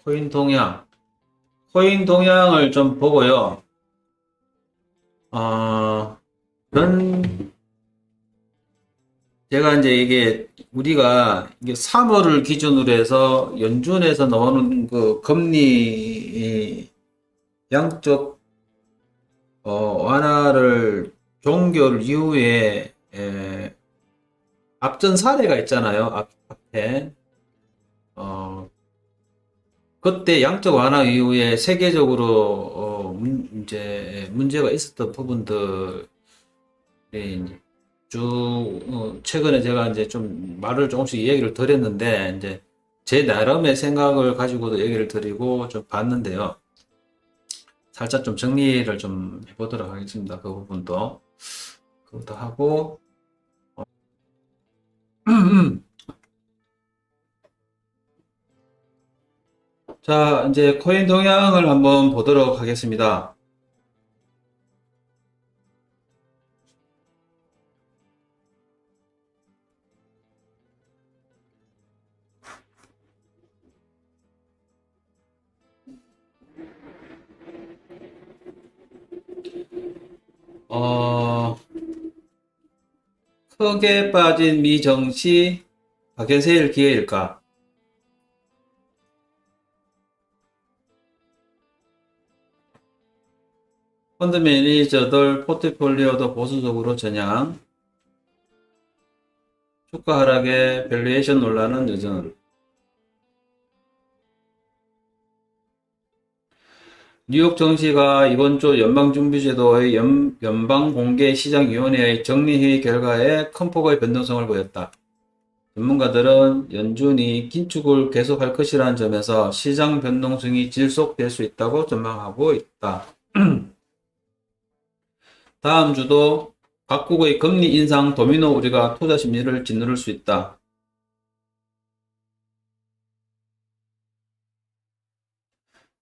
코인 동향. 코인 동향을 좀 보고요. 어, 전, 제가 이제 이게, 우리가 이게 3월을 기준으로 해서 연준에서 나오는 그 금리 양적, 완화를 종결 이후에, 앞전 사례가 있잖아요. 앞에. 어, 그때 양적 완화 이후에 세계적으로, 이제 문제가 있었던 부분들이 이제 최근에 제가 이제 좀 말을 조금씩 얘기를 드렸는데, 이제 제 나름의 생각을 가지고도 얘기를 드리고 좀 봤는데요. 살짝 좀 정리를 좀 해보도록 하겠습니다. 그 부분도. 그것도 하고, 자, 이제 코인 동향을 한번 보도록 하겠습니다. 어, 크게 빠진 미 정시 박연세일 기회일까? 펀드 매니저들 포트폴리오도 보수적으로 전향, 주가 하락에 밸류에이션 논란은 여전. 뉴욕 정시가 이번 주 연방준비제도의 연방공개시장위원회의 정리회의 결과에 큰 폭의 변동성을 보였다. 전문가들은 연준이 긴축을 계속할 것이라는 점에서 시장 변동성이 지속될 수 있다고 전망하고 있다. 다음 주도 각국의 금리 인상 도미노 우려가 투자 심리를 짓누를 수 있다.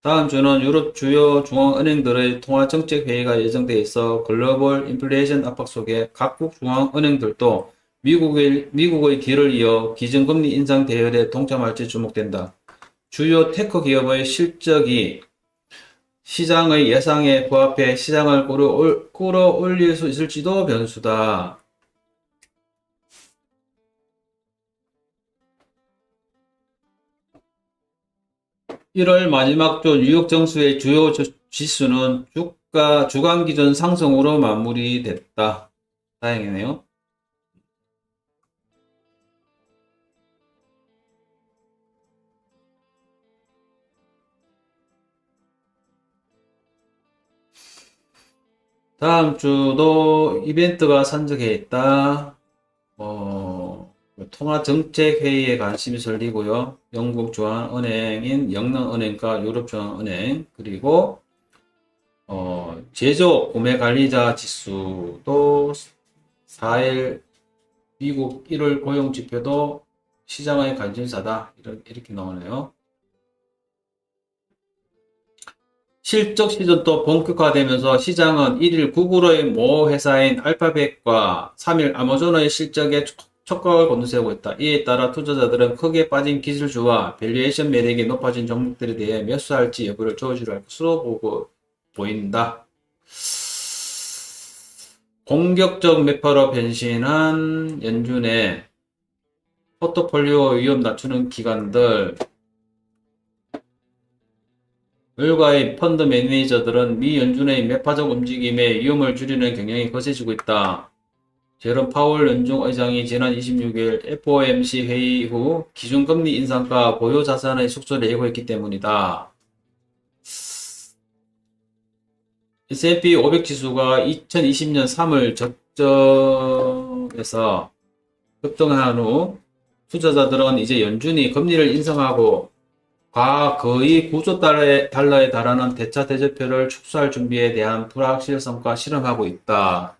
다음 주는 유럽 주요 중앙은행들의 통화정책회의가 예정돼 있어 글로벌 인플레이션 압박 속에 각국 중앙은행들도 미국의 뒤를 이어 기준금리 인상 대열에 동참할지 주목된다. 주요 테크 기업의 실적이 시장의 예상에 부합해 시장을 끌어올릴 수 있을지도 변수다. 1월 마지막 주 뉴욕 증시의 주요 지수는 주간 기준 상승으로 마무리됐다. 다행이네요. 다음 주도 이벤트가 산적해 있다. 통화정책회의에 관심이 쏠리고요. 영국 중앙은행인 영런은행과 유럽중앙은행, 그리고 제조 구매관리자 지수도 4일 미국 1월 고용지표도 시장의 관심사다. 이렇게 나오네요. 실적 시즌도 본격화되면서 시장은 1일 구글의 모 회사인 알파벳과 3일 아마존의 실적에 촉각을 곤두세우고 있다. 이에 따라 투자자들은 크게 빠진 기술주와 밸류에이션 매력이 높아진 종목들에 대해 매수할지 여부를 조율할 것으로 보인다. 공격적 매파로 변신한 연준의 포트폴리오 위험 낮추는 기관들, 일가의 펀드 매니저들은 미 연준의 매파적 움직임에 위험을 줄이는 경향이 거세지고 있다. 제롬 파월 연준 의장이 지난 26일 FOMC 회의 후 기준금리 인상과 보유 자산의 축소를 예고했기 때문이다. S&P 500 지수가 2020년 3월 저점에서 급등한 후 투자자들은 이제 연준이 금리를 인상하고 거의 9조 달러에 달하는 대차 대조표를 축소할 준비에 대한 불확실성과 실험하고 있다.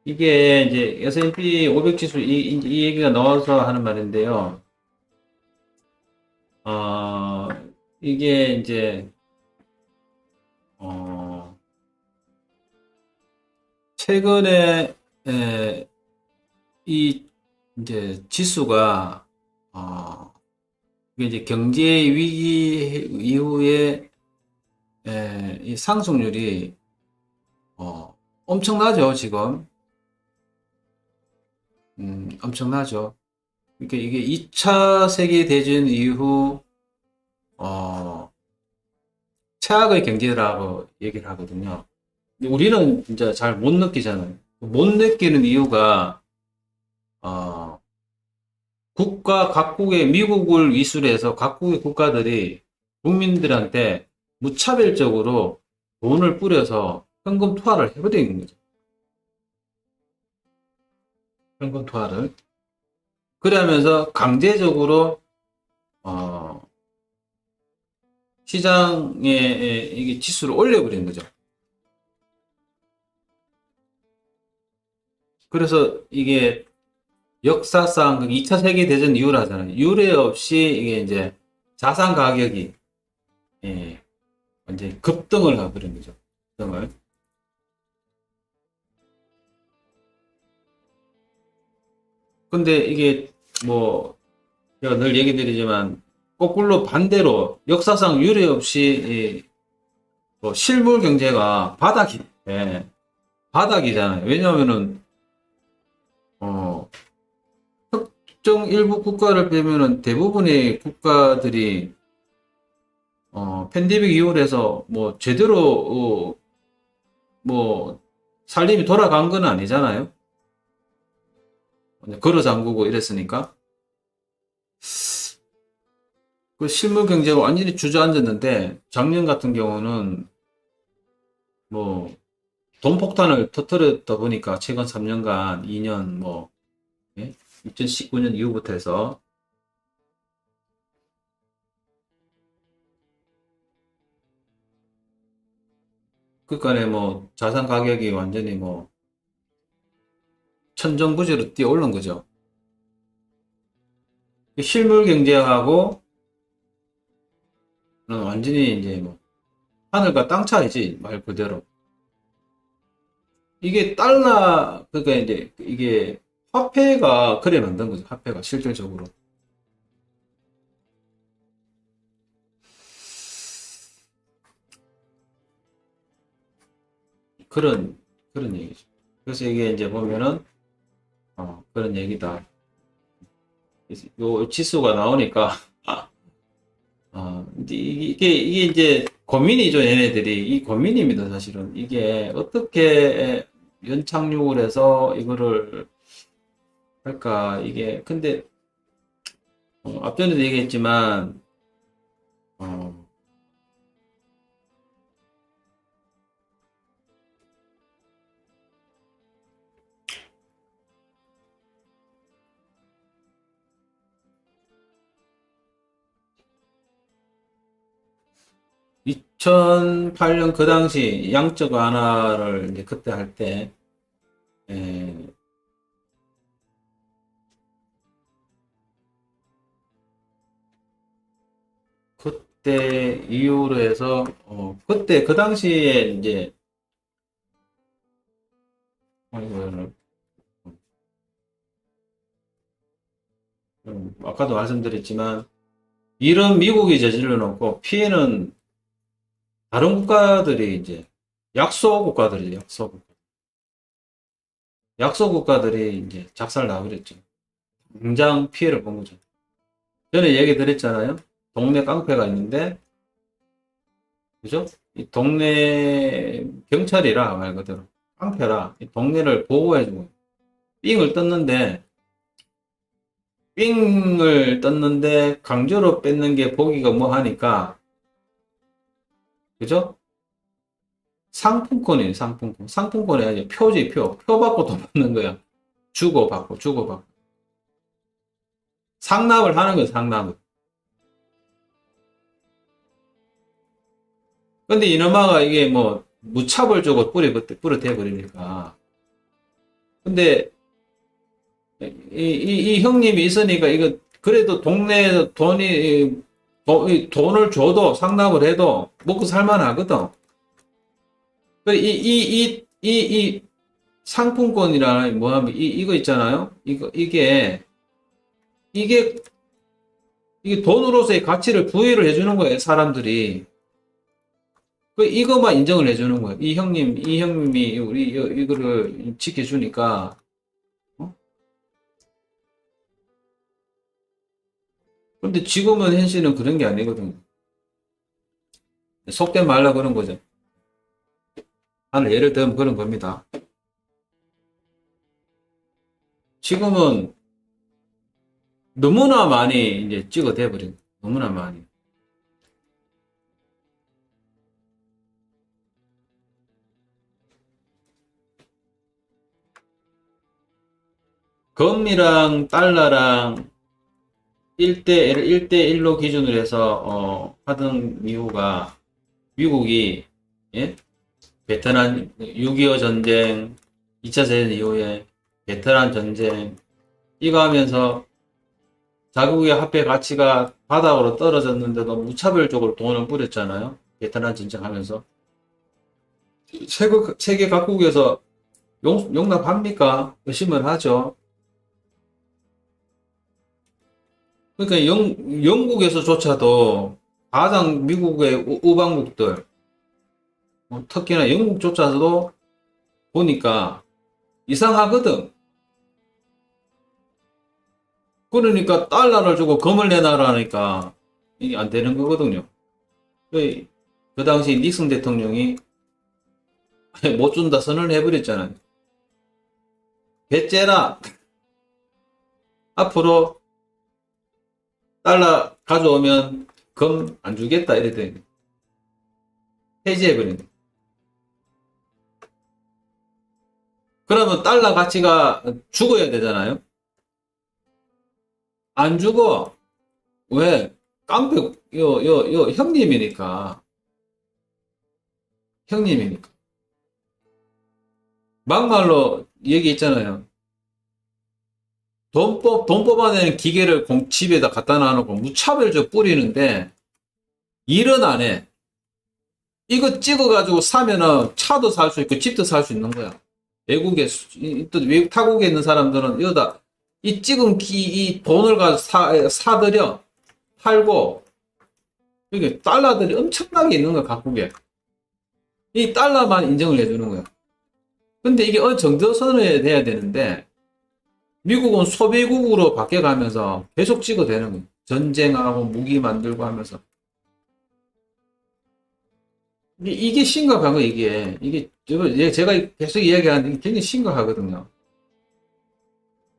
이게 이제 S&P 500 지수 이 얘기가 나와서 하는 말인데요. 어, 이게 이제 어, 최근에 이 이제 지수가 이게 이제 경제 위기 이후에 이 상승률이 엄청나죠, 지금. 엄청나죠. 그러니까 이게 2차 세계대전 이후 최악의 경제라고 얘기를 하거든요. 근데 우리는 진짜 잘 못 느끼잖아요. 못 느끼는 이유가 각국의 미국을 위수해서 각국의 국가들이 국민들한테 무차별적으로 돈을 뿌려서 현금 투하를 해버리는 거죠. 현금 투하를. 그러면서 강제적으로 시장에 이게 지수를 올려버리는 거죠. 그래서 이게 역사상 2차 세계대전 이후라잖아요. 유례 없이 이게 이제 자산 가격이 완전히 급등을 해버린 거죠. 급등을. 근데 이게 뭐 제가 늘 얘기 드리지만 거꾸로 반대로 역사상 유례 없이 뭐 실물 경제가 바닥이잖아요. 왜냐하면은 특정 일부 국가를 빼면은 대부분의 국가들이 팬데믹 이후로 해서 뭐 제대로 뭐 살림이 돌아간 건 아니잖아요. 걸어 잠그고 이랬으니까 그 실물 경제가 완전히 주저앉았는데 작년 같은 경우는 뭐 돈 폭탄을 터뜨렸다 보니까 최근 3년간 2년 뭐 2019년 이후부터 해서 그간에 뭐 자산 가격이 완전히 뭐 천정부지로 뛰어 오른 거죠. 실물 경제하고 완전히 이제 뭐 하늘과 땅 차이지 말 그대로. 이게 그러니까 이제 이게 화폐가 그래 만든 거죠. 화폐가 실질적으로. 그런 얘기죠. 그래서 이게 이제 보면은 그런 얘기다. 요 지수가 나오니까 이게 이제 고민이죠. 얘네들이 이 고민입니다. 사실은 이게 어떻게 연착륙을 해서 이거를 할까. 이게 근데 앞전에도 얘기했지만 2008년 그 당시 양적 완화를 이제 그때 할 때, 그때 이후로 해서, 그때 그 당시에 이제, 아이고, 아까도 말씀드렸지만, 이런 미국이 저질러 놓고 피해는 다른 국가들이 이제, 약소 국가들이 이제 작살 나버렸죠. 당장 피해를 본 거죠. 전에 얘기 드렸잖아요. 동네 깡패가 있는데, 그죠? 이 동네 경찰이라 말 그대로 깡패라 이 동네를 보호해주고 삥을 떴는데 강제로 뺏는 게 보기가 뭐 하니까 그죠? 상품권이에요. 상품권이 아니라 표지 표 받고 돈 받는 거야. 주고받고 상납을 하는 거예요. 상납을. 근데 이놈아가 이게 뭐 무차별적으로 뿌려대 버리니까. 근데 이 형님이 있으니까 이거 그래도 동네에서 돈을 줘도 상납을 해도 먹고 살만하거든. 이 상품권이라 뭐 하면 이거 있잖아요. 이게 돈으로서의 가치를 부여를 해주는 거예요, 사람들이. 이거만 인정을 해주는 거예요. 이 형님이 우리 이거를 지켜주니까. 어? 근데 지금은 현실은 그런 게 아니거든요. 속된 말로 그런 거죠. 하나 예를 들면 그런 겁니다. 지금은 너무나 많이 이제 찍어대 버린, 너무나 많이. 금이랑 달러랑 1대1로 기준으로 해서, 하던 이유가, 미국이, 예? 베트남 6.25 전쟁, 2차 세계 이후에 베트남 전쟁, 이거 하면서 자국의 화폐 가치가 바닥으로 떨어졌는데도 무차별적으로 돈을 뿌렸잖아요. 베트남 전쟁 하면서. 세계 각국에서 용납합니까? 의심을 하죠. 그러니까 영국에서조차도 가장 미국의 우방국들, 특히나 영국조차도 보니까 이상하거든. 그러니까 달러를 주고 금을 내놔라니까 이게 안 되는 거거든요. 그 당시 닉슨 대통령이 못 준다 선언을 해버렸잖아요. 배째라. 앞으로 달러 가져오면 금 안 주겠다 이랬더니 해지해버린 거예요. 그러면 달러 가치가 죽어야 되잖아요. 안 죽어. 왜? 깡패, 형님이니까. 형님이니까. 막말로 얘기했잖아요. 돈 뽑아내는 기계를 집에다 갖다 놔놓고 무차별적 뿌리는데, 일은 안 해. 이거 찍어가지고 사면은 차도 살 수 있고 집도 살 수 있는 거야. 또 외국 타국에 있는 사람들은 여기다 이 찍은 이 돈을 가지고 사들여 팔고, 이게 달러들이 엄청나게 있는 거야, 각국에. 이 달러만 인정을 해주는 거야. 근데 이게 어느 정도 선을 돼야 되는데, 미국은 소비국으로 바뀌어가면서 계속 찍어대는 거야. 전쟁하고 무기 만들고 하면서. 이게 심각한 거, 이게, 제가 계속 이야기하는데 굉장히 심각하거든요.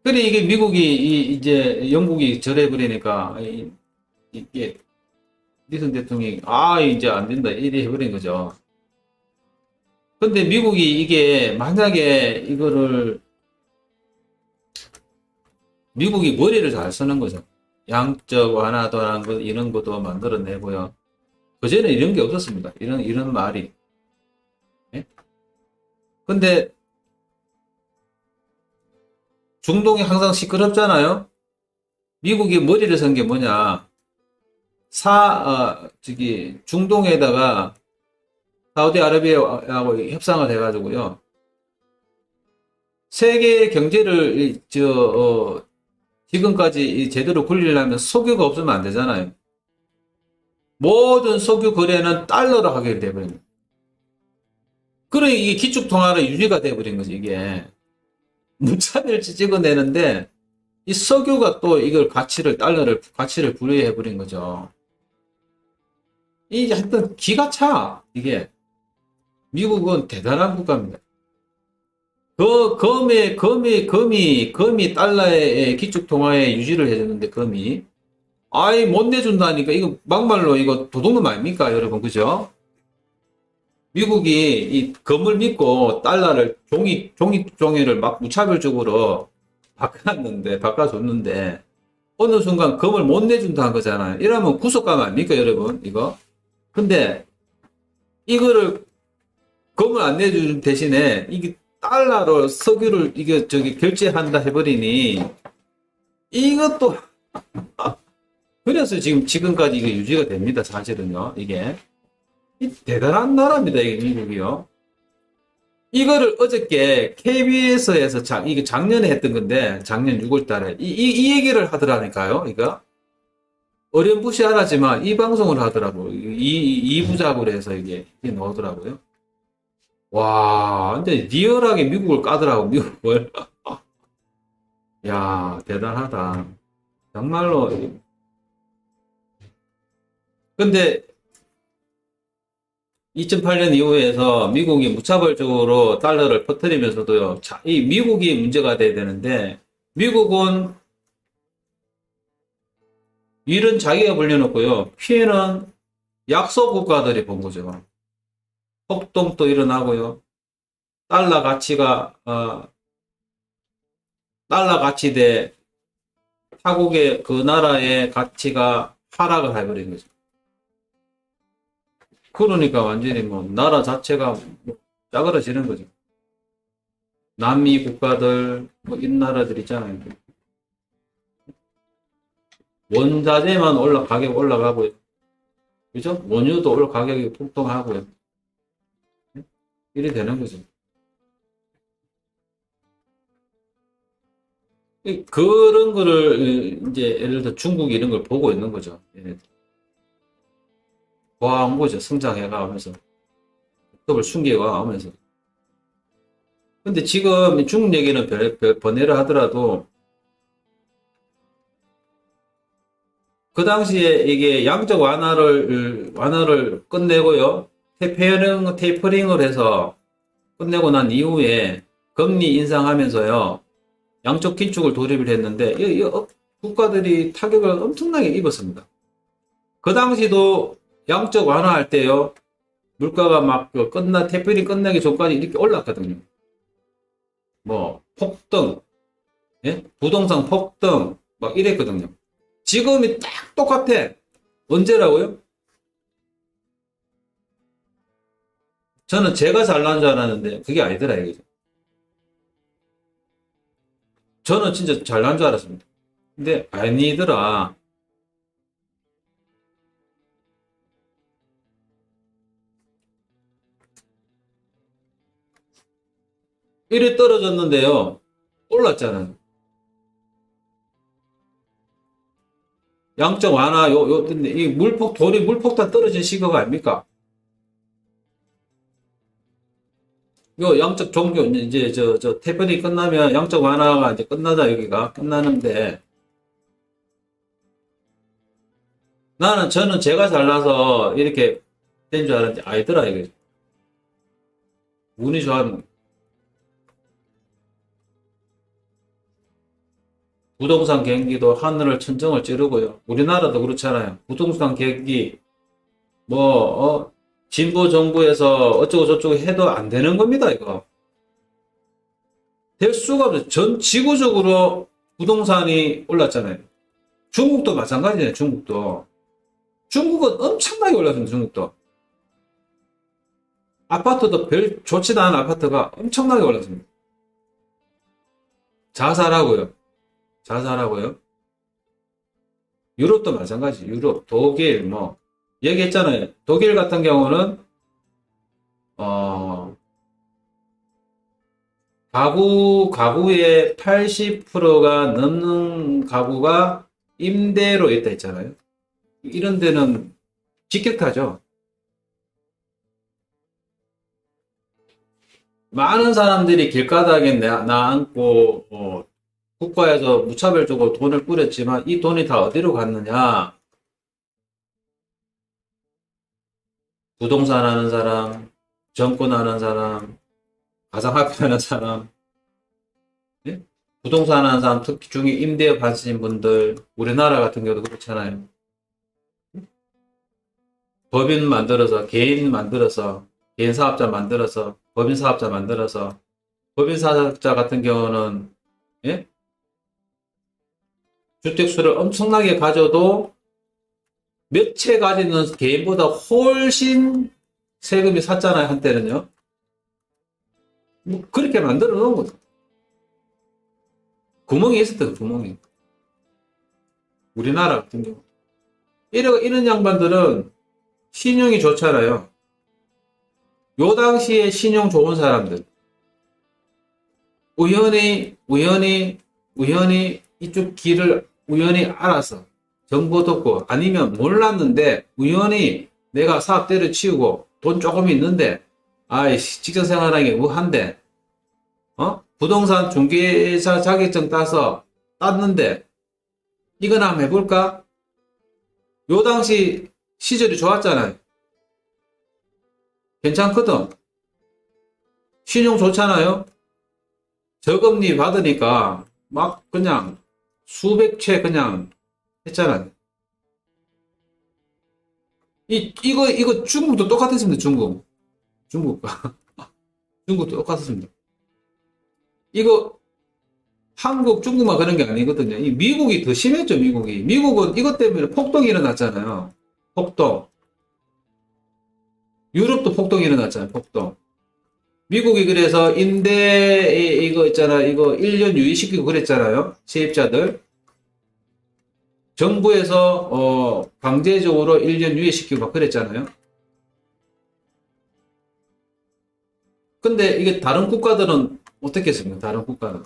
그래, 이게 미국이, 이제, 영국이 절해버리니까, 이게, 닉슨 대통령이, 이제 안 된다, 이래 해버린 거죠. 근데 미국이 이게, 만약에 미국이 머리를 잘 쓰는 거죠. 양적 완화도라는 것, 이런 것도 만들어내고요. 그전에 이런 게 없었습니다. 이런 말이. 예? 근데, 중동이 항상 시끄럽잖아요? 미국이 머리를 쓴 게 뭐냐. 중동에다가 사우디아라비아하고 협상을 해가지고요. 세계 경제를, 지금까지 제대로 굴리려면 석유가 없으면 안 되잖아요. 모든 석유 거래는 달러로 하게 돼버립니다. 그래, 이게 기축통화로 유지가 돼버린 거지, 이게. 무차별지 찍어내는데, 이 석유가 또 이걸 가치를 부여해버린 거죠. 이게 하여튼 기가 차, 이게. 미국은 대단한 국가입니다. 금이 달러의 기축통화에 유지를 해줬는데, 금이. 못 내준다니까. 이거 막말로 이거 도둑놈 아닙니까, 여러분? 그죠? 미국이 이 금을 믿고 달러를 종이를 막 무차별적으로 바꿔줬는데, 어느 순간 금을 못 내준다는 거잖아요. 이러면 구속감 아닙니까, 여러분? 이거? 근데, 이거를 금을 안 내준 대신에, 이게 달러로 석유를 결제한다 해버리니, 이것도, 그래서 지금까지 이게 유지가 됩니다, 사실은요, 이게. 대단한 나라입니다, 이게 미국이요. 이거를 어저께 KBS에서 이게 작년에 했던 건데, 작년 6월 달에. 이 얘기를 하더라니까요, 이거. 어렴풋이 알았지만, 이 방송을 하더라고요. 이부작으로 해서 이게 나오더라고요. 와, 근데 리얼하게 미국을 까더라고, 미국을. 야, 대단하다. 정말로. 근데 2008년 이후에서 미국이 무차별적으로 달러를 퍼뜨리면서도요, 이 미국이 문제가 돼야 되는데, 미국은 일은 자기가 벌려놓고요, 피해는 약소 국가들이 본 거죠. 폭동도 일어나고요, 달러 가치가, 달러 가치 대 타국의 그 나라의 가치가 하락을 해버린 거죠. 그러니까 완전히 뭐, 나라 자체가 뭐 짜그러지는 거죠. 남미 국가들, 뭐, 이 나라들 있잖아요. 원자재만 가격 올라가고요. 그죠? 원유도 가격이 폭등하고요. 이래 되는 거죠. 그런 거를 이제 예를 들어 중국이 이런 걸 보고 있는 거죠. 보아온 거죠. 성장해가면서. 법을 숨겨가면서. 근데 지금 중국 얘기는 번외를 하더라도 그 당시에 이게 양적 완화를 끝내고요. 테이퍼링을 해서 끝내고 난 이후에 금리 인상하면서요. 양적 긴축을 도입을 했는데 국가들이 타격을 엄청나게 입었습니다. 그 당시도 양적 완화할 때요. 물가가 막 테이퍼링 끝나기 전까지 이렇게 올랐거든요. 뭐 폭등, 예? 부동산 폭등 막 이랬거든요. 지금이 딱 똑같아. 언제라고요? 저는 제가 잘난 줄 알았는데 그게 아니더라 이거죠. 저는 진짜 잘난 줄 알았습니다. 근데 아니더라. 이래 떨어졌는데요. 올랐잖아요. 양적 완화, 근데 이 돈이 물폭탄 떨어진 시기가 아닙니까? 요 양적 종교, 이제 태블이 끝나면 양적 완화가 이제 끝나다, 여기가. 끝나는데, 저는 제가 잘나서 이렇게 된 줄 알았는데, 아니더라, 이게. 운이 좋았는 부동산 경기도 하늘을 천정을 찌르고요. 우리나라도 그렇잖아요. 부동산 경기, 뭐, 진보 정부에서 어쩌고 저쩌고 해도 안 되는 겁니다, 이거. 될 수가 없어요. 전 지구적으로 부동산이 올랐잖아요. 중국도 마찬가지예요, 중국도. 중국은 엄청나게 올랐습니다, 중국도. 아파트도 별 좋지도 않은 아파트가 엄청나게 올랐습니다. 자살하고요. 자살하고요. 유럽도 마찬가지. 유럽, 독일, 뭐, 얘기했잖아요. 독일 같은 경우는, 어, 가구의 80%가 넘는 가구가 임대로 있다 했잖아요. 이런 데는 직격타죠. 많은 사람들이 길가닥에 나앉고, 국가에서 무차별적으로 돈을 뿌렸지만 이 돈이 다 어디로 갔느냐? 부동산 하는 사람, 정권 하는 사람, 가상화폐 하는 사람, 예? 부동산 하는 사람, 특히 중에 임대업 하신 분들, 우리나라 같은 경우도 그렇잖아요. 법인 만들어서, 개인 사업자 만들어서, 법인 사업자 만들어서, 법인 사업자 같은 경우는, 예? 주택수를 엄청나게 가져도 몇 채 가지는 개인보다 훨씬 세금이 샀잖아요, 한때는요. 뭐, 그렇게 만들어 놓은 거죠. 구멍이 있었던 구멍이. 우리나라 같은 경우. 이런 양반들은 신용이 좋잖아요. 요 당시에 신용 좋은 사람들, 우연히 이쪽 길을 우연히 알아서 정보 듣고 아니면 몰랐는데 우연히 내가 사업 때려치우고 돈 조금 있는데 아이씨 직장 생활하기 뭐한데 부동산 중개사 자격증 따서 땄는데 이거나 한번 해볼까? 요 당시 시절이 좋았잖아요. 괜찮거든. 신용 좋잖아요. 저금리 받으니까 막 그냥 수백 채 그냥 했잖아요. 이거 중국도 똑같았습니다. 중국 중국도 똑같았습니다. 이거 한국 중국만 그런 게 아니거든요. 이 미국이 더 심했죠. 미국은 이것 때문에 폭동이 일어났잖아요. 폭동. 유럽도 폭동이 일어났잖아요. 폭동. 미국이 그래서 임대 이거 있잖아. 이거 1년 유예시키고 그랬잖아요. 세입자들. 정부에서 강제적으로 1년 유예시키고 막 그랬잖아요. 근데 이게 다른 국가들은 어떻게 했습니까? 다른 국가들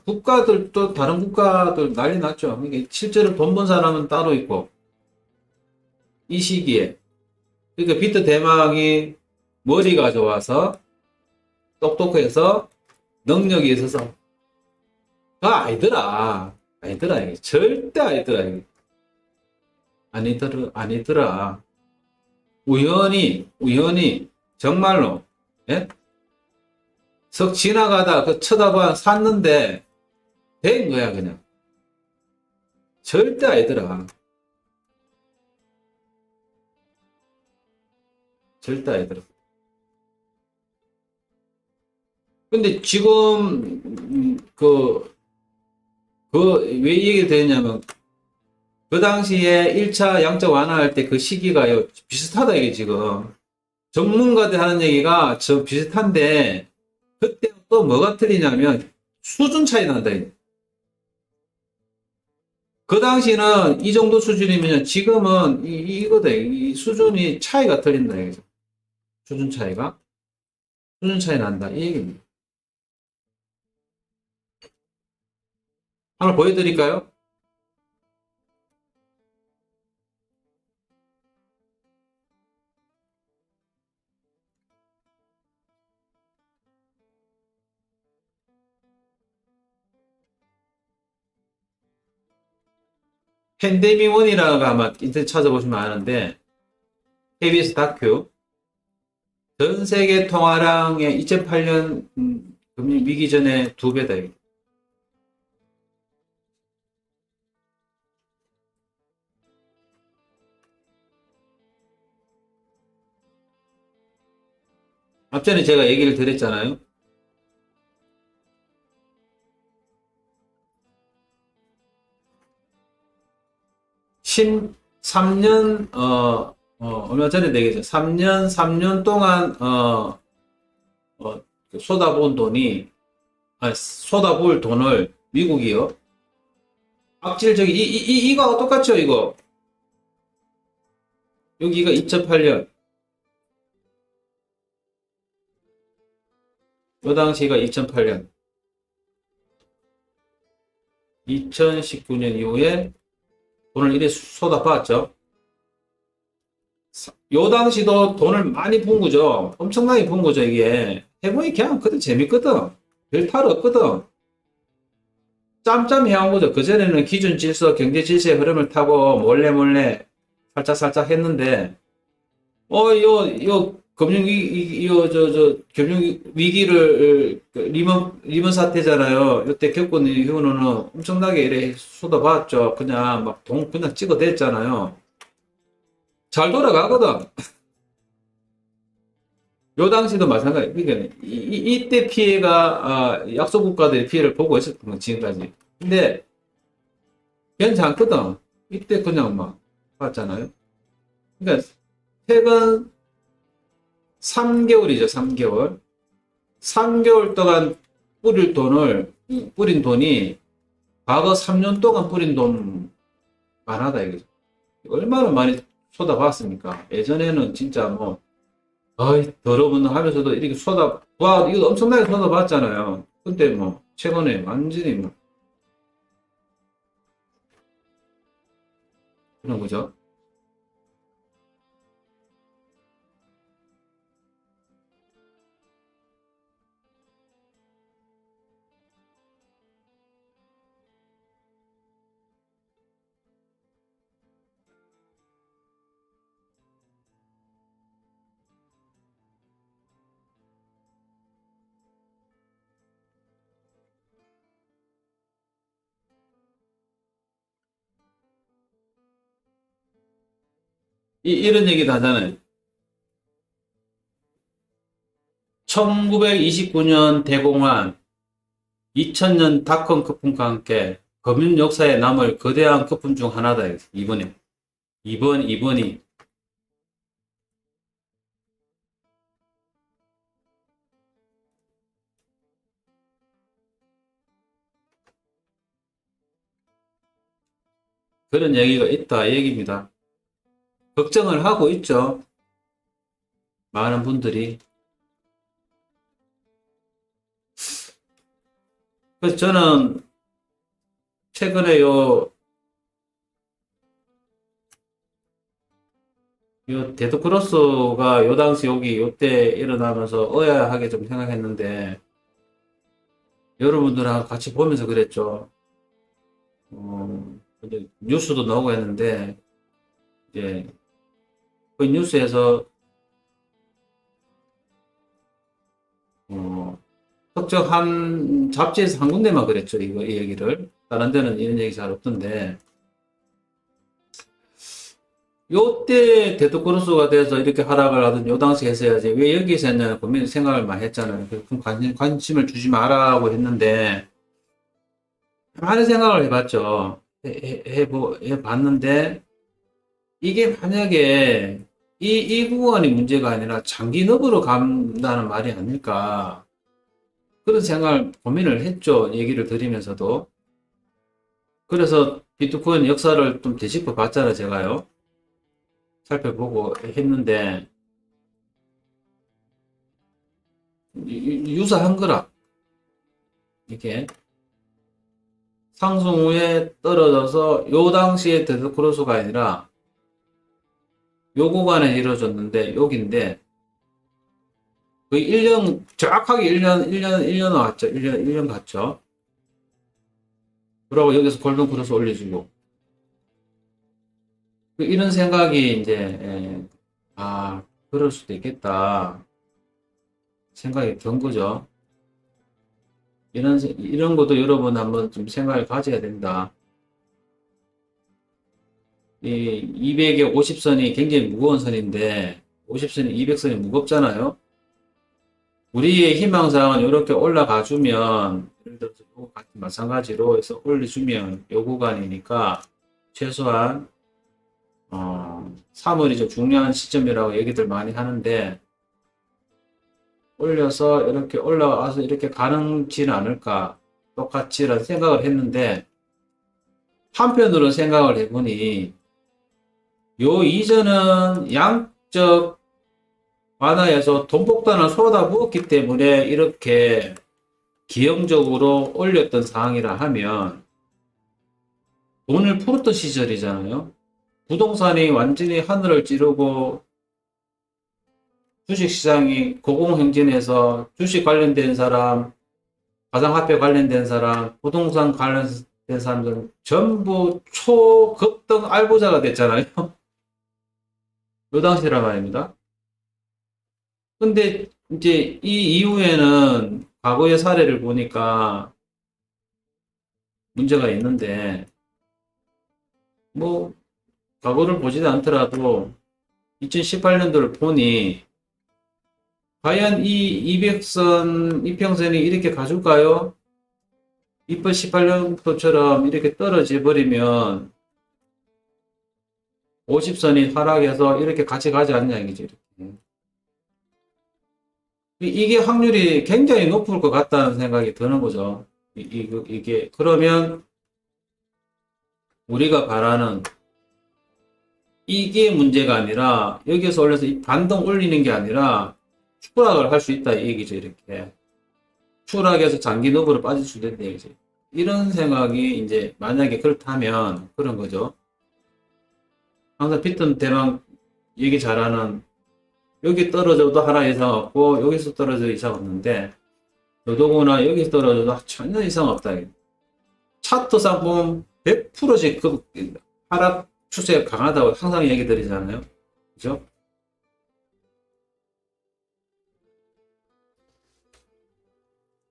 난리 났죠. 이게 실제로 돈 번 사람은 따로 있고 이 시기에 그러니까 비트 대망이 머리가 좋아서 똑똑해서 능력이 있어서 아니더라 이게 절대 아니더라 이게 아니더라 우연히 정말로 예? 석 지나가다 그 쳐다봐 샀는데 된 거야 그냥 절대 아니더라 절대 아니더라. 근데 지금 왜 이 얘기가 되냐면 그 당시에 1차 양적 완화할 때 그 시기가요 비슷하다 이게 지금 전문가들 하는 얘기가 저 비슷한데 그때 또 뭐가 틀리냐면 수준 차이 난다. 그 당시는 이 정도 수준이면 지금은 이거다. 이 수준이 차이가 틀린다. 이거죠. 수준 차이 난다. 이 얘기입니다. 한번 보여드릴까요? 팬데믹 원이라고 아마 인터넷 찾아보시면 아는데 KBS 다큐 전 세계 통화량의 2008년 금융 위기 전에 2배다. 앞전에 제가 얘기를 드렸잖아요. 13년, 얼마 전에 내겠죠. 3년 동안, 쏟아부은 돈이, 쏟아부을 돈을 미국이요. 악질적인, 이거하고 똑같죠, 이거. 여기가 2008년. 요 당시가 2008년. 2019년 이후에 돈을 이래 쏟아부었죠. 요 당시도 돈을 많이 분 거죠. 엄청나게 분 거죠, 이게. 해보니 그냥 그때 재밌거든. 별 탈 없거든. 짬짬 해온 거죠. 그전에는 기준 질서, 경제 질서의 흐름을 타고 몰래 살짝 했는데, 금융위기를, 리먼 사태잖아요. 이때 겪은 이후로는 엄청나게 이래 쏟아봤죠. 그냥 막 돈 그냥 찍어댔잖아요. 잘 돌아가거든. 요 당시도 마찬가지. 그러니까 이때 피해가 약소 국가들의 피해를 보고 있었던 거 지금까지. 근데 괜찮거든. 이때 그냥 막 봤잖아요. 그러니까 최근 3개월이죠. 3개월. 3개월 동안 뿌린 돈이 과거 3년 동안 뿌린 돈 많하다 이거죠. 얼마나 많이 쏟아봤습니까? 예전에는 진짜 뭐 어이, 더러운 하면서도 이렇게 이거 엄청나게 쏟아봤잖아요. 근데 뭐, 최근에 완전히 뭐, 그런 거죠. 이런 얘기도 하잖아요. 1929년 대공환, 2000년 닷컴 거품과 함께 금융 역사에 남을 거대한 거품 중 하나다. 이번에. 이번이. 그런 얘기가 있다. 이 얘기입니다. 걱정을 하고 있죠. 많은 분들이. 그래서 저는 최근에 요 데드크로스가 요 당시 여기 요때 일어나면서 의아하게 좀 생각했는데 여러분들하고 같이 보면서 그랬죠. 근데 뉴스도 나오고 했는데 이제 그 뉴스에서 어, 특정 한 잡지에서 한 군데만 그랬죠. 이 얘기를. 다른 데는 이런 얘기 잘 없던데 요때 데드크로스가 돼서 이렇게 하락을 하던 요 당시 했어야지 왜 여기서 했냐 고민 생각을 많이 했잖아요. 그럼 관심을 주지 마라고 했는데 많은 생각을 해봤죠. 해봤는데 이게 만약에 이 구간이 문제가 아니라 장기 늪으로 간다는 말이 아닐까 그런 생각을 고민을 했죠. 얘기를 드리면서도. 그래서 비트코인 역사를 좀 되짚어 봤잖아요. 제가요. 살펴보고 했는데 유사한 거라 이게 상승 후에 떨어져서 요 당시에 데드크로스가 아니라 요 구간에 이루어졌는데 여기인데 거의 1년 정확하게 1년 왔죠. 1년 갔죠. 그러고 여기서 골든 크로스 올려주고 이런 생각이 이제 그럴 수도 있겠다 생각이 든 거죠. 이런 것도 여러분 한번 좀 생각을 가져야 된다. 이 200의 50선이 굉장히 무거운 선인데 50선이 200선이 무겁잖아요. 우리의 희망사항은 이렇게 올라가 주면 예를 들어서 이거 같은 마찬가지로 해서 올려주면 요 구간이니까 최소한 3월이 좀 중요한 시점이라고 얘기들 많이 하는데 올려서 이렇게 올라와서 이렇게 가능지는 않을까 똑같이라는 생각을 했는데 한편으로 생각을 해보니 요 이전은 양적 완화해서 돈복단을 쏟아부었기 때문에 이렇게 기형적으로 올렸던 상황이라 하면 돈을 풀었던 시절이잖아요. 부동산이 완전히 하늘을 찌르고 주식시장이 고공행진해서 주식 관련된 사람, 가상화폐 관련된 사람, 부동산 관련된 사람들은 전부 초급등 알부자가 됐잖아요. 요 당시라 말입니다. 근데 이제 이 이후에는 과거의 사례를 보니까 문제가 있는데 뭐 과거를 보지도 않더라도 2018년도를 보니 과연 이 200선 이평선이 이렇게 가줄까요? 2018년도처럼 이렇게 떨어져 버리면 50선이 하락해서 이렇게 같이 가지 않냐 이거죠. 이게 확률이 굉장히 높을 것 같다는 생각이 드는 거죠. 이게 그러면 우리가 바라는 이게 문제가 아니라 여기에서 올려서 이 반동 올리는 게 아니라 추락을 할 수 있다 이 얘기죠. 이렇게 추락해서 장기 노브로 빠질 수도 있는데, 이제. 이런 생각이 이제 만약에 그렇다면 그런 거죠. 항상 피톤 대망 얘기 잘하는 여기 떨어져도 하나 이상 없고 여기서 떨어져도 이상 없는데 더더구나 여기서 떨어져도 전혀 이상 없다. 차트상 보면 100%씩 그 하락 추세가 강하다고 항상 얘기 드리잖아요. 그죠?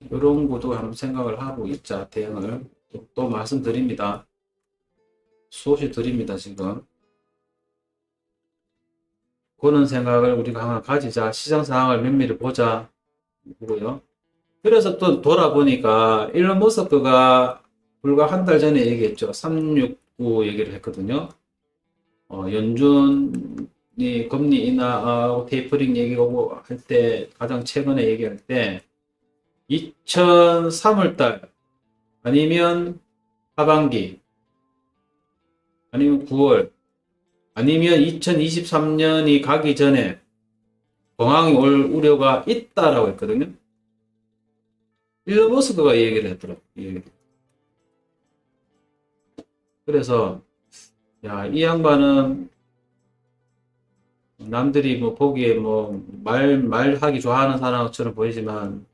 이런 것도 한번 생각을 하고 있자, 대응을. 또 말씀드립니다. 수없이 드립니다, 지금. 그런 생각을 우리가 하나 가지자. 시장 상황을 면밀히 보자. 고요. 그래서 또 돌아보니까 일론 머스크가 불과 한 달 전에 얘기했죠. 369 얘기를 했거든요. 연준이 금리 인하, 테이퍼링 얘기하고 할 때, 가장 최근에 얘기할 때, 2003월달, 아니면 하반기, 아니면 9월, 아니면 2023년이 가기 전에 공황이 올 우려가 있다라고 했거든요. 일론 머스크가 이 얘기를 했더라고요. 그래서 야, 이 양반은 남들이 뭐 보기에 뭐 말하기 좋아하는 사람처럼 보이지만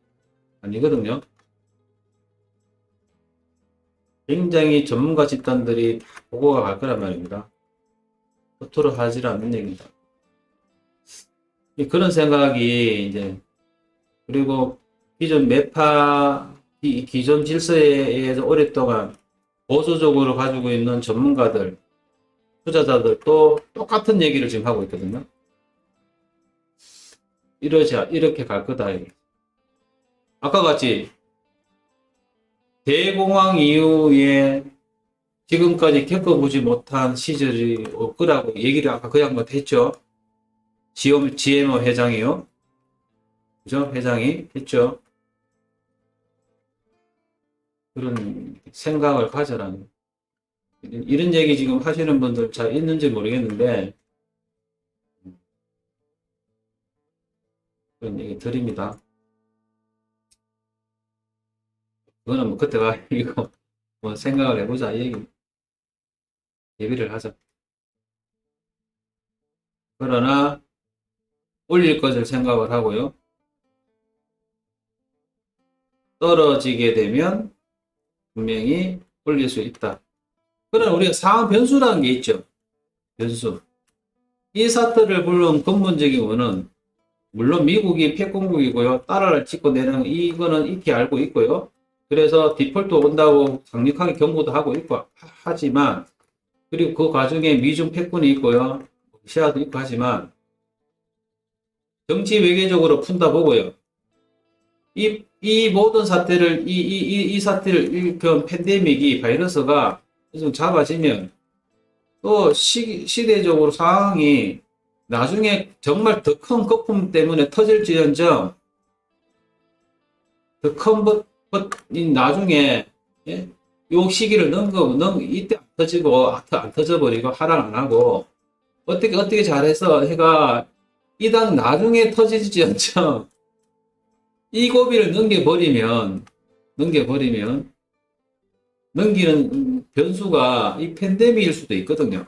아니거든요. 굉장히 전문가 집단들이 다 보고가 갈 거란 말입니다. 겉으로 하지 않는 얘기입니다. 그런 생각이 이제, 그리고 기존 매파, 기존 질서에 의해서 오랫동안 보수적으로 가지고 있는 전문가들, 투자자들도 똑같은 얘기를 지금 하고 있거든요. 이렇게 갈 거다. 아까 같이 대공황 이후에 지금까지 겪어보지 못한 시절이 올 거라고 얘기를 아까 그 양반 했죠. GMO 회장이요. 그죠? 회장이 했죠. 그런 생각을 가져라는. 이런 얘기 지금 하시는 분들 잘 있는지 모르겠는데, 그런 얘기 드립니다. 그거는 뭐 그때가 이거 뭐 생각을 해보자 얘기를 하자. 그러나 올릴 것을 생각을 하고요. 떨어지게 되면 분명히 올릴 수 있다. 그러나 우리가 상황 변수라는 게 있죠. 변수. 이 사태를 불러온 근본적인 원은 물론 미국이 패권국이고요. 달러를 찍고 내는 이거는 익히 알고 있고요. 그래서 디폴트 온다고 강력하게 경고도 하고 있고 하지만, 그리고 그 과정에 미중 패권이 있고요. 시아도 있고 하지만 정치 외교적으로 푼다 보고요. 이 모든 사태를 이 사태를 일으킨 팬데믹이 바이러스가 좀 잡아지면 또 시대적으로 상황이 나중에 정말 더 큰 거품 때문에 터질지언정 더 큰 나중에 예? 요 시기를 이때 안 터지고 안 터져버리고 하락 안 하고 어떻게 잘해서 해가 이당 나중에 터지지언정 이 고비를 넘기는 변수가 이 팬데믹일 수도 있거든요.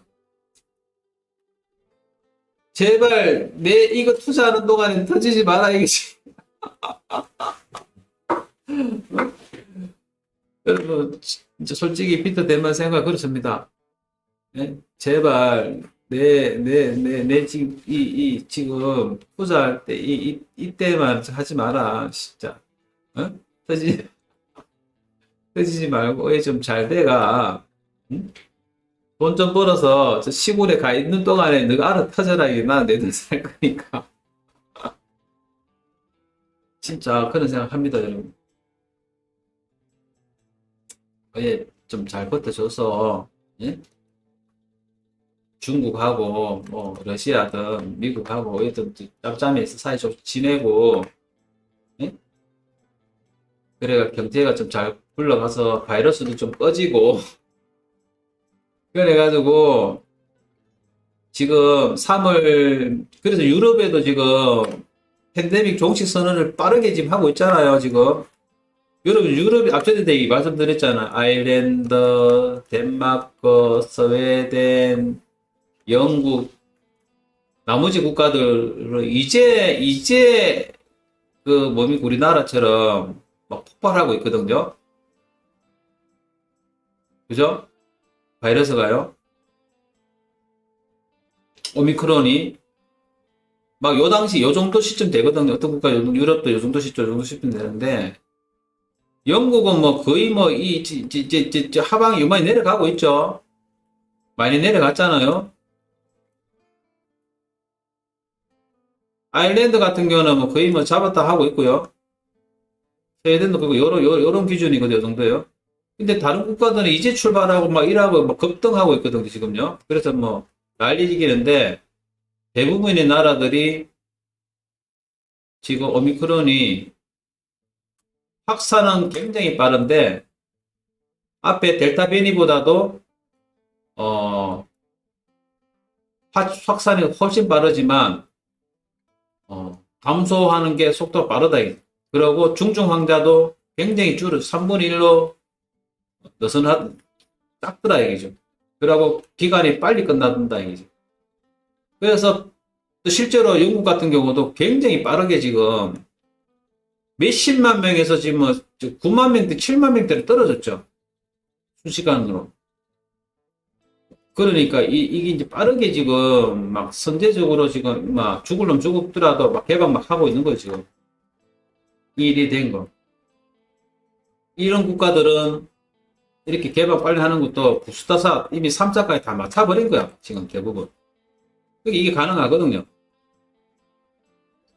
제발 내 이거 투자하는 동안에 터지지 마라 이것이. 여러분 진짜 솔직히 피터 대만 생각 그렇습니다. 네? 제발 내 지금 지금 투자할 때 이때만 하지 마라 진짜. 어? 터지지 말고 좀 잘 돼가. 응? 돈 좀 벌어서 저 시골에 가 있는 동안에 너가 알아 터져라. 나 내 돈 살 거니까. 진짜 그런 생각 합니다, 여러분. 좀 잘 버텨줘서, 예? 중국하고, 뭐, 러시아든, 미국하고, 어떤 짬짬이에서 사이좋게 지내고, 예? 그래가 경제가 좀 잘 굴러가서 바이러스도 좀 꺼지고, 그래가지고, 지금 3월, 그래서 유럽에도 지금 팬데믹 종식 선언을 빠르게 지금 하고 있잖아요, 지금. 여러분, 유럽이 앞전에 되게 말씀드렸잖아. 아일랜드, 덴마크, 스웨덴, 영국, 나머지 국가들은 이제 그 몸이 우리나라처럼 막 폭발하고 있거든요. 그죠? 바이러스가요. 오미크론이 막 요 당시 요 정도 시점 되거든요. 어떤 국가 유럽도 요 정도 시점, 요 정도 시점 되는데 영국은 뭐 거의 뭐 하방이 많이 내려가고 있죠. 많이 내려갔잖아요. 아일랜드 같은 경우는 뭐 거의 뭐 잡았다 하고 있고요. 스웨덴도 그리고 요런 기준이거든요. 요 정도요. 근데 다른 국가들은 이제 출발하고 막 일하고 막 급등하고 있거든요. 지금요. 그래서 뭐 난리지기는데 대부분의 나라들이 지금 오미크론이 확산은 굉장히 빠른데 앞에 델타 변이보다도 어, 확산이 훨씬 빠르지만 감소하는 게 속도가 빠르다. 그리고 중증 환자도 굉장히 3분의 1로 작더라 얘기죠. 그리고 기간이 빨리 끝난다 얘기죠. 그래서 실제로 영국 같은 경우도 굉장히 빠르게 지금 몇십만 명에서 지금 뭐 9만 명대, 7만 명대로 떨어졌죠. 순시간으로. 그러니까 이게 이제 빠르게 지금 막 선제적으로 지금 막 죽을 놈 죽더라도 막 개방 막 하고 있는 거죠, 지금. 이 일이 된 거. 이런 국가들은 이렇게 개방 빨리 하는 것도 부스타사 이미 3차까지 다 맞춰버린 거야, 지금 대부분. 이게 가능하거든요.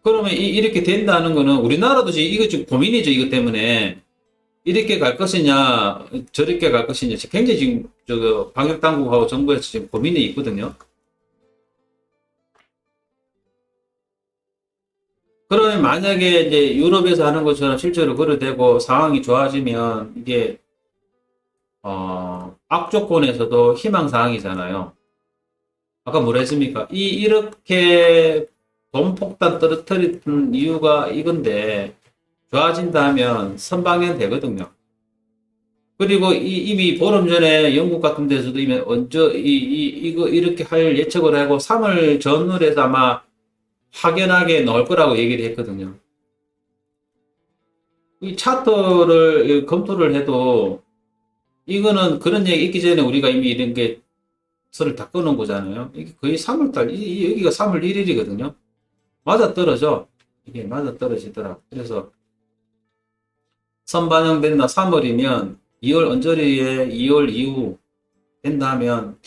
그러면 이렇게 된다는 거는 우리나라도 지금 이거 지금 고민이죠, 이것 때문에. 이렇게 갈 것이냐, 저렇게 갈 것이냐, 굉장히 지금, 방역당국하고 정부에서 지금 고민이 있거든요. 그러면 만약에 이제 유럽에서 하는 것처럼 실제로 그래되고 상황이 좋아지면 이게, 악조건에서도 희망사항이잖아요. 아까 뭐라 했습니까? 이렇게 돈폭탄 떨어뜨리는 이유가 이건데, 좋아진다면 선방연 되거든요. 그리고 이미 보름 전에 영국 같은 데서도 이미 이거 이렇게 할 예측을 하고 3월 전후로 해서 아마 확연하게 나올 거라고 얘기를 했거든요. 이 차트를 검토를 해도 이거는 그런 얘기 있기 전에 우리가 이미 이런 게 선을 다 끊은 거잖아요. 이게 거의 3월달, 여기가 3월 1일이거든요. 맞아 떨어져. 이게 맞아 떨어지더라. 그래서 선반영된다 3월이면 2월 언저리에 2월 이후 된다면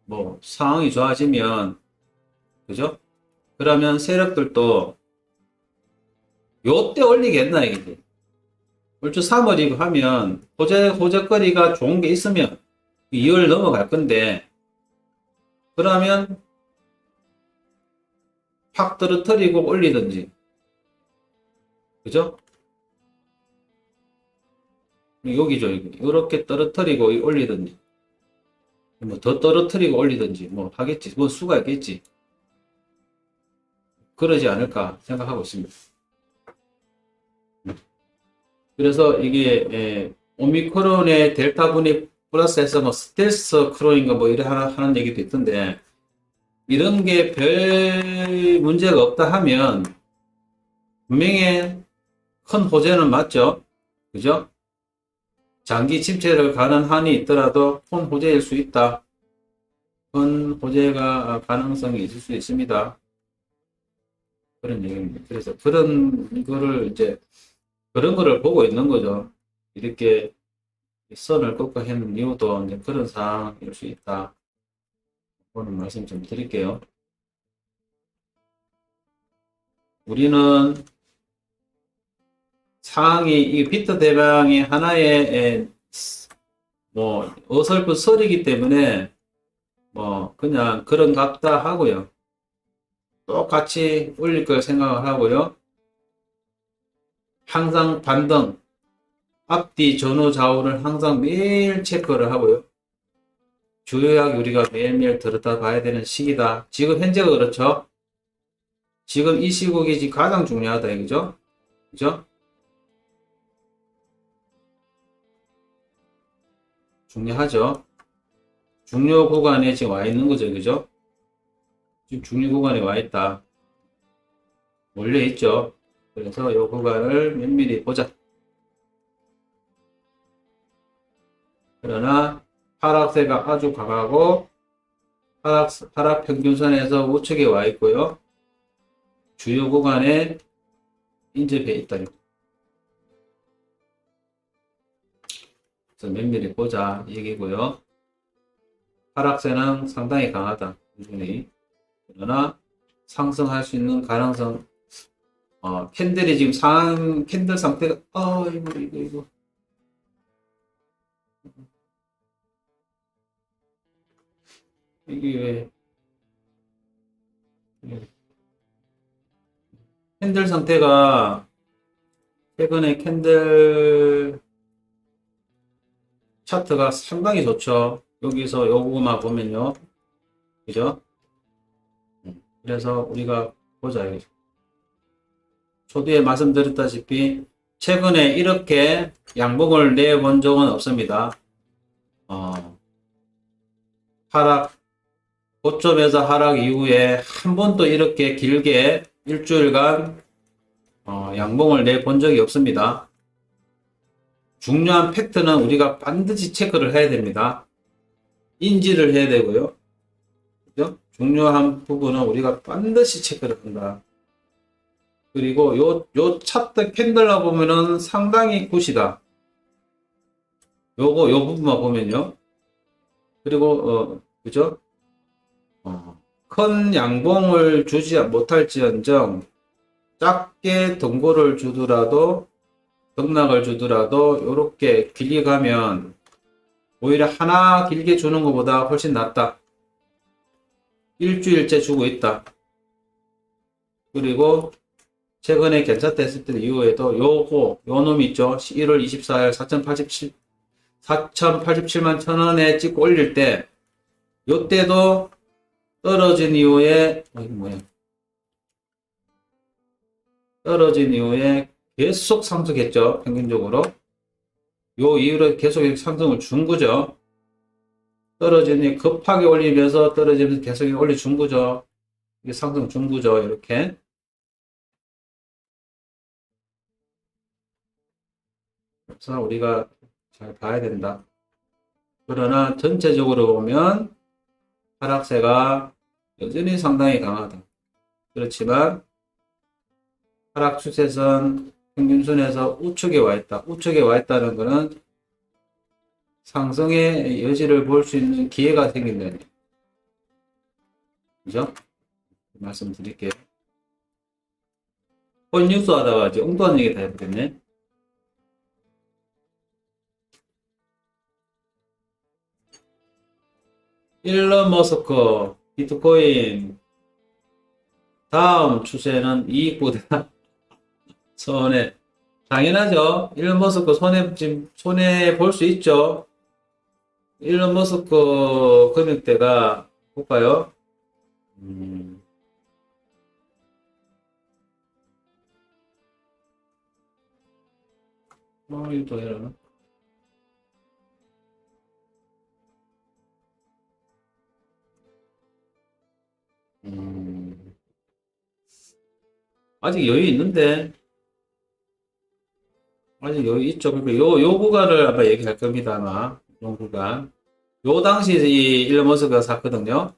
뭐 상황이 좋아지면 그죠? 그러면 세력들도 요때 올리겠나 이게. 얼추 3월이고 하면 호재거리가 좋은 게 있으면 2월 넘어갈 건데 그러면 확 떨어뜨리고 올리든지 그죠? 여기죠. 이렇게 떨어뜨리고 올리든지 뭐 더 떨어뜨리고 올리든지 뭐 하겠지. 뭐 수가 있겠지. 그러지 않을까 생각하고 있습니다. 그래서 이게 오미크론의 델타 분이 플러스해서 뭐 스텔스 크론인가 뭐 이래 하는 얘기도 있던데 이런 게 별 문제가 없다 하면 분명히 큰 호재는 맞죠. 그죠? 장기 침체를 가는 한이 있더라도 큰 호재일 수 있다. 큰 호재가 가능성이 있을 수 있습니다. 그런 얘기입니다. 그래서 그런 거를 보고 있는 거죠. 이렇게 선을 꺾어 하는 이유도 이제 그런 상황일 수 있다. 그런 말씀 좀 드릴게요. 우리는 상황이 이 비트 대방이 하나의 뭐 어설픈 설이기 때문에 뭐 그냥 그런 같다 하고요. 똑같이 올릴 걸 생각을 하고요. 항상 반등 앞뒤 전후 좌우를 항상 매일 체크를 하고요. 주요하게 우리가 매일매일 들었다 봐야 되는 시기다. 지금 현재가 그렇죠. 지금 이 시국이 지금 가장 중요하다 이거죠. 그죠? 중요하죠. 중요 구간에 지금 와 있는 거죠. 그죠? 지금 중요 구간에 와 있다. 몰려 있죠. 그래서 이 구간을 면밀히 보자. 그러나 하락세가 아주 강하고 하락 평균선에서 우측에 와 있고요. 주요 구간에 인접해 있다. 그래서 면밀히 보자 얘기고요. 하락세는 상당히 강하다. 꾸준히. 그러나 상승할 수 있는 가능성, 캔들이 지금 상한 캔들 상태가, 이거. 이게 왜, 캔들 상태가, 최근에 캔들 차트가 상당히 좋죠. 여기서 요거만 보면요. 그죠? 그래서 우리가 보자. 초기에 말씀드렸다시피 최근에 이렇게 양봉을 내본 적은 없습니다. 하락 고점에서 하락 이후에 한 번도 이렇게 길게 일주일간 양봉을 내본 적이 없습니다. 중요한 팩트는 우리가 반드시 체크를 해야 됩니다. 인지를 해야 되고요. 그죠? 중요한 부분은 우리가 반드시 체크를 한다. 그리고 요 차트 캔들라 보면은 상당히 굿이다. 요 부분만 보면요. 그리고, 그죠? 큰 양봉을 주지 못할지언정, 작게 등고를 주더라도, 등락을 주더라도, 요렇게 길게 가면, 오히려 하나 길게 주는 것보다 훨씬 낫다. 일주일째 주고 있다. 그리고, 최근에 괜찮다 했을 때 이후에도 요 놈이 있죠. 1월 24일 4,087만 1,000원에 찍고 올릴 때, 요때도 떨어진 이후에, 떨어진 이후에 계속 상승했죠. 평균적으로. 요 이후로 계속 상승을 준 거죠. 떨어지니 급하게 올리면서 떨어지면서 계속 올려준 거죠. 이게 상승 준 거죠. 이렇게. 그래서 우리가 잘 봐야 된다. 그러나 전체적으로 보면 하락세가 여전히 상당히 강하다. 그렇지만 하락 추세선 평균선에서 우측에 와 있다. 우측에 와 있다는 것은 상승의 여지를 볼 수 있는 기회가 생긴다. 그죠? 말씀드릴게요. 폰 뉴스 하다가 이제 엉뚱한 얘기 다 해보겠네. 일론 머스크, 비트코인, 다음 추세는 이익 보다 손해. 당연하죠. 일론 머스크 손해 볼 수 있죠. 일론 머스크 금액대가, 볼까요? 이거 또 해라. 아직 여유 있는데, 아직 여유 있죠. 그러니까 요 구간을 아마 얘기할 겁니다, 아마. 요 구간. 요 당시 이 일론 머스크가 샀거든요.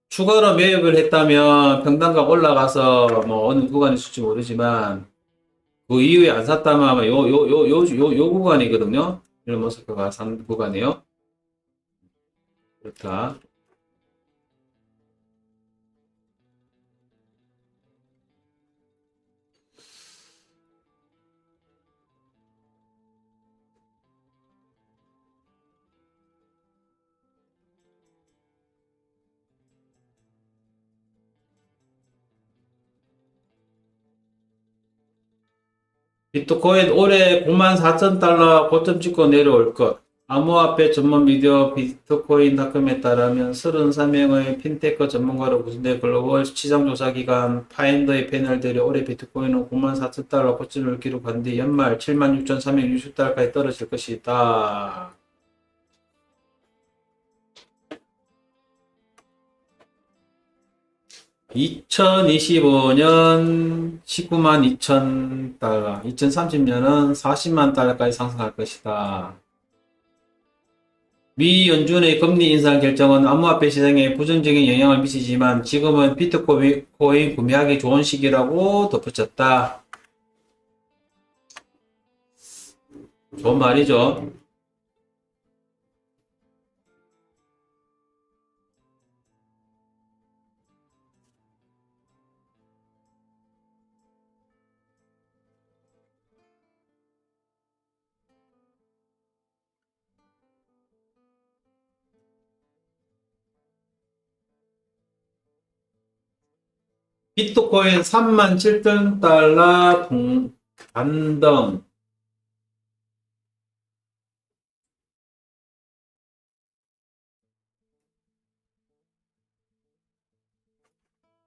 추가로 매입을 했다면 평단가 올라가서 뭐 어느 구간이 있을지 모르지만, 그 이후에 안 샀다면 아마 요 구간이거든요. 일론 머스크가 산 구간이에요. 그렇다. 비트코인 올해 94,000달러 고점 찍고 내려올 것. 암호화폐 전문 미디어 비트코인닷컴에 따르면 33명의 핀테크 전문가로 구성된 글로벌 시장조사기관 파인더의 패널들이 올해 비트코인은 94,000달러 고점을 기록한 뒤 연말 76,360달러까지 떨어질 것이다. 2025년 19만 2천 달러, 2030년은 40만 달러까지 상승할 것이다. 미 연준의 금리 인상 결정은 암호화폐 시장에 부정적인 영향을 미치지만 지금은 비트코인 구매하기 좋은 시기라고 덧붙였다. 좋은 말이죠. 비트코인 3만 7천 달러 반등.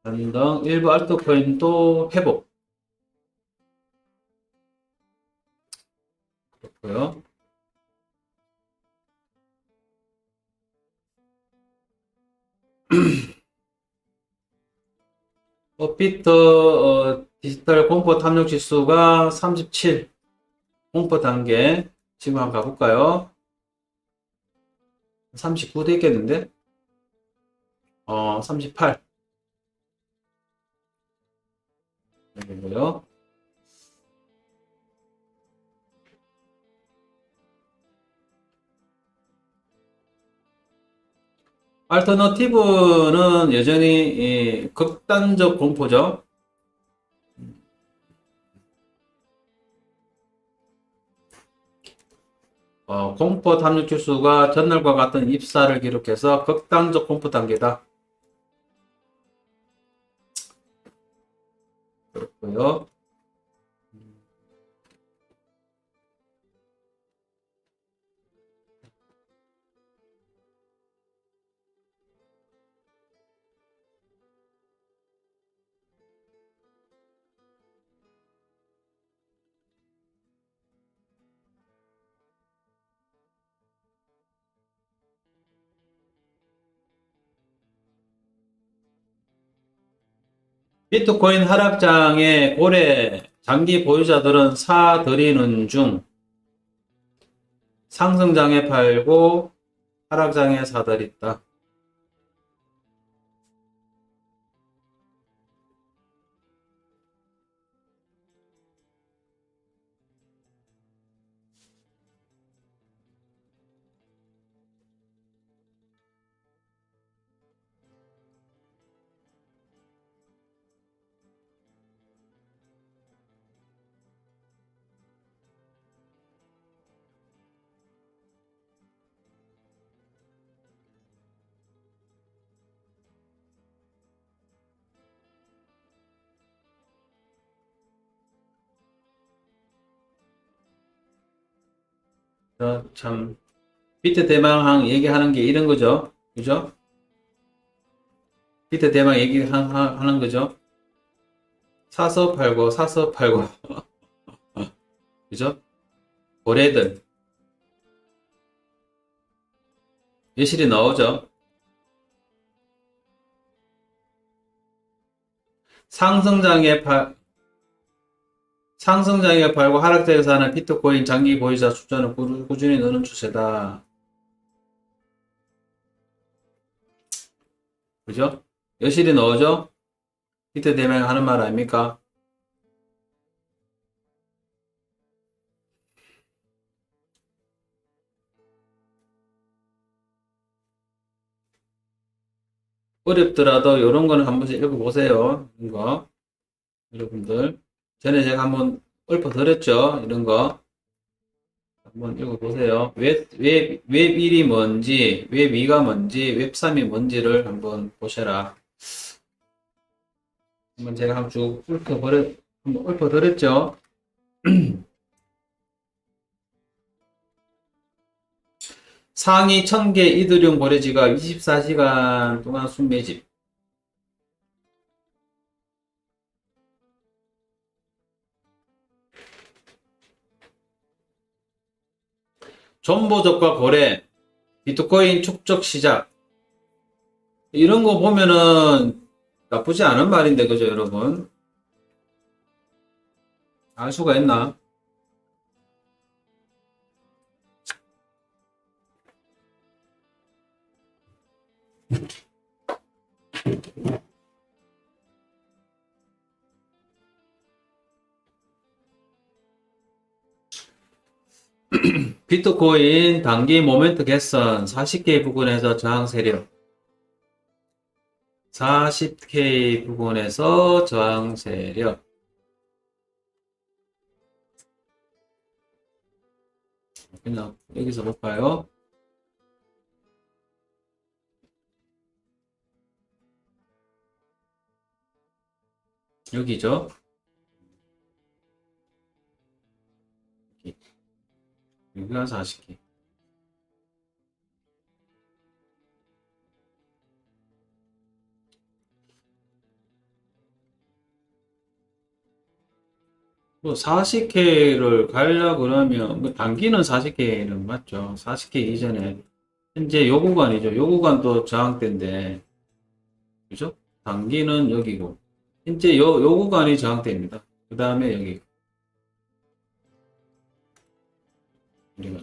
반등. 일부 알트코인도 회복. 그렇고요. 업비트 디지털 공포 탐욕 지수가 37 공포 단계. 지금 한번 가볼까요? 39 됐겠는데? 38. 여기고요. 알터너티브는 여전히 극단적 공포죠. 공포 탐욕 지수가 전날과 같은 입사를 기록해서 극단적 공포 단계다. 그렇고요. 비트코인 하락장에 고래 장기 보유자들은 사들이는 중, 상승장에 팔고 하락장에 사들였다. 참 비트 대망항 얘기하는 게 이런 거죠. 그죠? 비트 대망 얘기하는 거죠. 사서 팔고 사서 팔고 그죠? 고래들 예실이 나오죠. 상승장에 팔고 하락장에서 하는 비트코인 장기 보유자 숫자는 꾸준히 느는 추세다. 그죠? 여실이 나오죠? 비트 대망 하는 말 아닙니까? 어렵더라도 이런 거는 한 번씩 읽어보세요. 이거 여러분들 전에 제가 한번 읊어드렸죠. 이런 거 한번 읽어보세요. 웹 1이 뭔지, 웹 2가 뭔지, 웹 3이 뭔지를 한번 보셔라. 한번 제가 한번 쭉 한번 읊어드렸죠. 상위 1000개 이더리움 거래지가 24시간 동안 순매집. 존버적과 거래, 비트코인 축적 시작. 이런 거 보면은 나쁘지 않은 말인데, 그죠, 여러분? 알 수가 있나? 비트코인 단기 모멘트 개선 40K 부근에서 저항 세력. 40K 부근에서 저항 세력. 그냥 여기서 볼까요? 여기죠? 여기가 40K. 뭐 40K를 가려고 그러면 뭐 단기는 40K는 맞죠. 40K 이전에 현재 요 구간이죠. 요 구간도 저항대인데 그죠? 단기는 여기고 현재 요 구간이 저항대입니다. 그 다음에 여기 우리가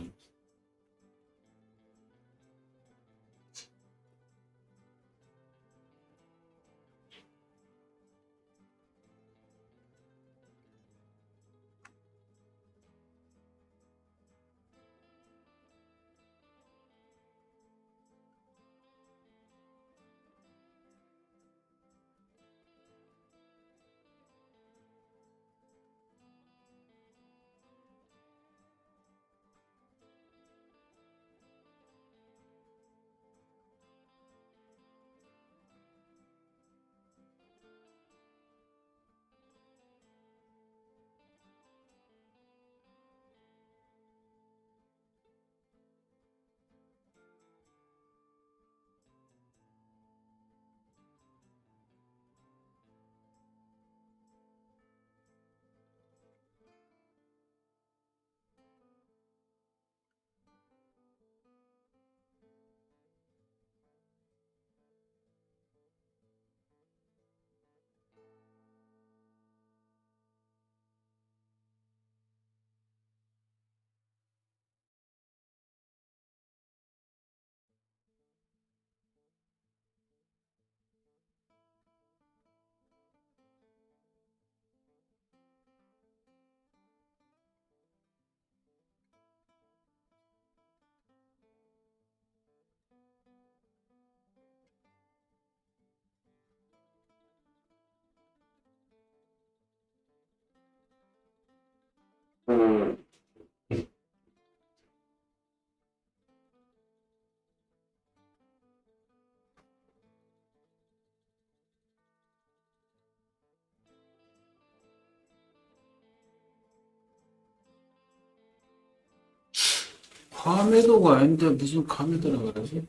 카메도가 아닌데 무슨 카메도라 그러지?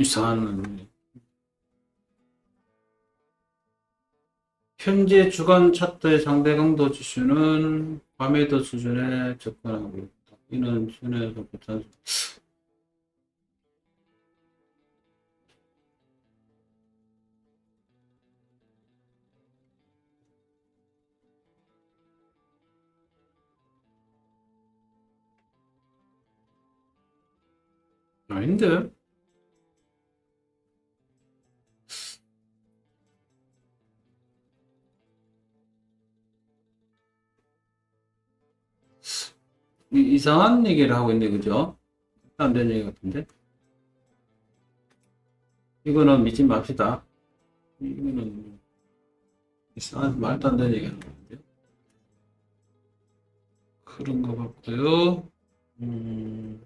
이상한 현재 주간 차트의 상대 강도 지수는 과매도 수준에 접근하고 있다. 이는 순에서 부탄 아닌데? 이상한 얘기를 하고 있네, 그죠? 안 되는 얘기 같은데? 이거는 믿지 맙시다. 이거는 이상한 말도 안 되는 얘기 하는 건데요. 그런 것 같고요. 음,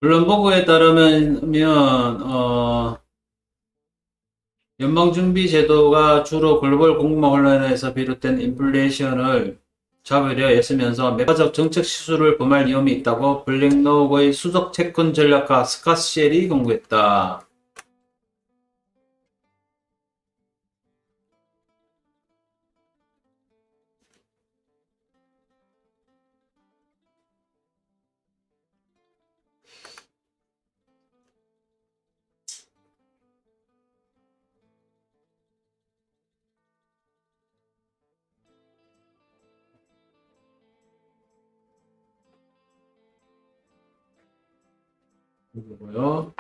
블룸버그에 따르면, 연방준비제도가 주로 글로벌 공급망 혼란에서 비롯된 인플레이션을 잡으려 애쓰면서 매파적 정책 실수를 범할 위험이 있다고 블랙록의 수석 채권 전략가 스캇 쉘이 경고했다. 그리고요.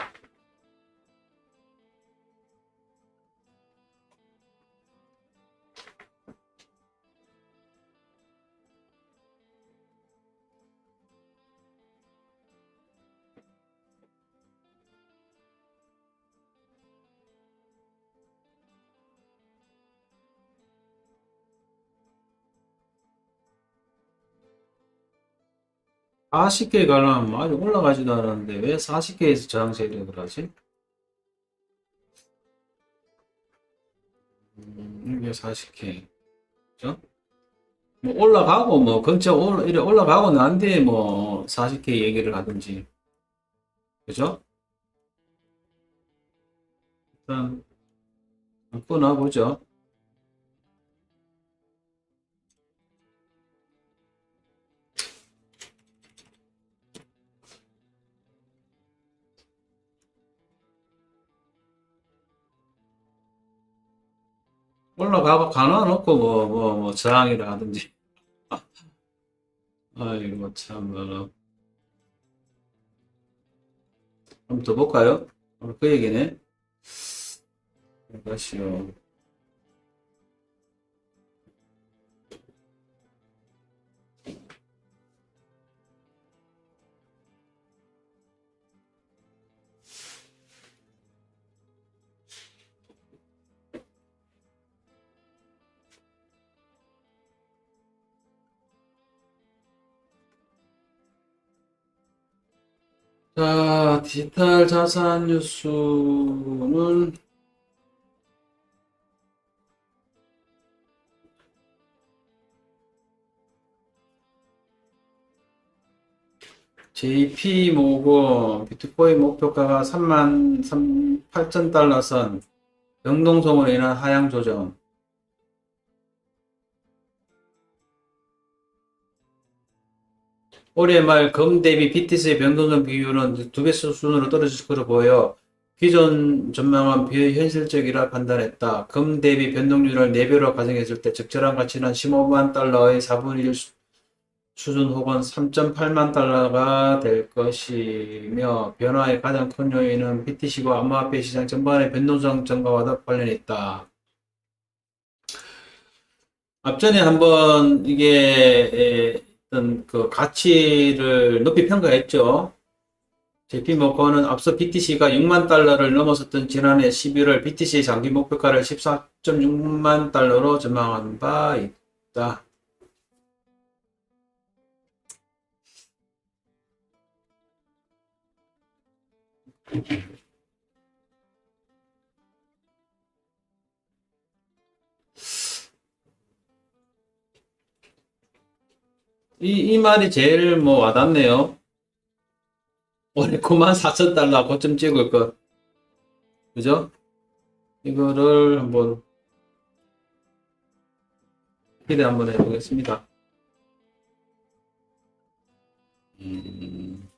사 40개 가려면 아직 올라가지도 않았는데 왜 40개에서 저항 세력을 하지? 이게 40K. 그죠? 뭐 올라가고 뭐 근처 이래 올라가고 난 뒤에 뭐 40K 얘기를 하든지. 그죠? 일단 끊어보죠. 올라가고 가는 없고 뭐 저항이라 하든지. 아이고 참 한번 더 볼까요? 그 얘기네. 다시요. 자, 디지털 자산 뉴스는 JP 모건 비트코인 목표가가 3만 8천 달러 선 변동성으로 인한 하향 조정. 올해 말 금 대비 BTC의 변동성 비율은 2배 수준으로 떨어질 것으로 보여 기존 전망은 비현실적이라 판단했다. 금 대비 변동률을 4배로 가정했을 때 적절한 가치는 15만 달러의 4분의 1 수준 혹은 3.8만 달러가 될 것이며 변화의 가장 큰 요인은 BTC와 암호화폐 시장 전반의 변동성 증가와도 관련이 있다. 앞전에 한번 이게 어떤 그 가치를 높이 평가했죠. JP모건은 앞서 BTC가 6만 달러를 넘어섰던 지난해 11월 BTC 장기 목표가를 14.6만 달러로 전망한 바 있다. 이 말이 제일 뭐 와닿네요. 올해 94,000달러 고점 찍을 것. 그죠? 이거를 한번 기대 한번 해보겠습니다. 음,